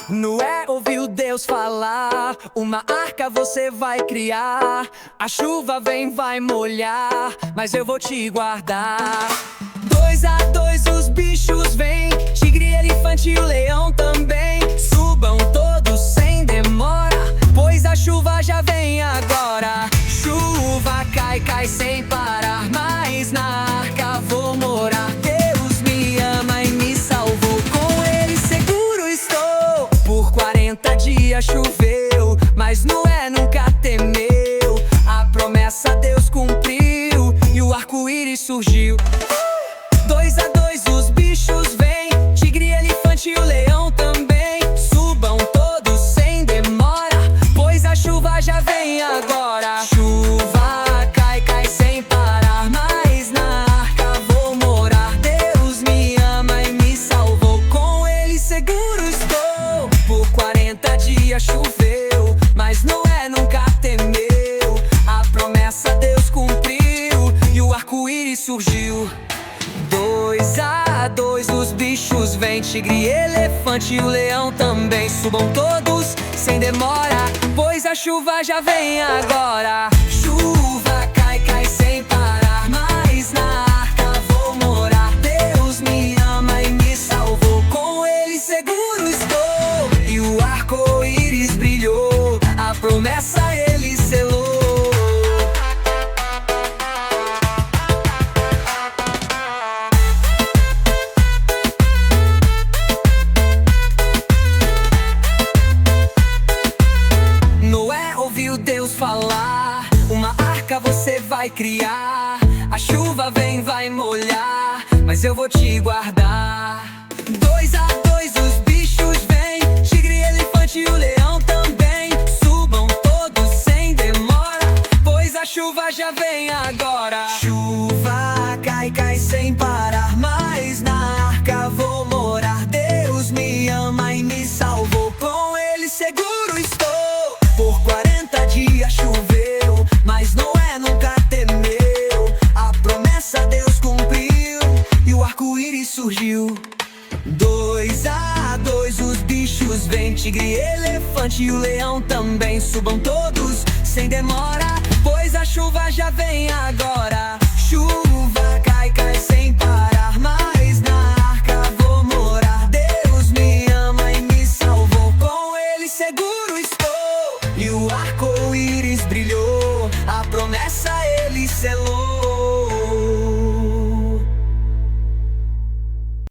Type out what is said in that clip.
Noé ouviu Deus falar: uma arca você vai criar. A chuva vem, vai molhar, mas eu vou te guardar. 2 a 2 os bichos vêm, tigre, elefante e o leão também. Subam todos sem demora, pois a chuva já vem agora. Chuva cai, cai sem parar, mas na arca vou morar. Deus me ama e me salvou, com Ele seguro estou. Por 40 dias choveu, mas Noé nunca temeu. A promessa Deus cumpriu e o arco-íris surgiu. 2 a 2 os bichos vêm, tigre, elefante e o leão também. Subam todos sem demora, pois a chuva já vem agora. Chuva cai, cai sem parar, mas na arca vou morar. Deus me ama e me salvou, com Ele seguro estou. Por 40 dias choveu, mas Noé nunca temeu. A promessa Deus cumpriu e o arco-íris surgiu. 2 a 2 os bichos vêm, tigre, elefante e o leão também. Subam todos sem demora, pois a chuva já vem agora. Chuva cai, cai sem parar, mas na arca vou morar. Deus me ama e me salvou, com Ele seguro estou. E o arco-íris brilhou, a promessa Ele selou. Ouviu Deus falar: uma arca você vai criar. A chuva vem, vai molhar, mas eu vou te guardar. 2 a 2 os bichos vêm, tigre, elefante e o leão também. Subam todos sem demora, pois a chuva já vem agora. Chuva cai, cai sem parar, mas na arca vou morar. Deus me ama e me salvou, com Ele seguro estou. Por 40 dias choveu, mas Noé nunca temeu. A promessa Deus cumpriu e o arco-íris surgiu. 2 a 2 os bichos vêm, tigre, elefante e o leão também. Subam todos sem demora, pois a chuva já vem agora. Chuva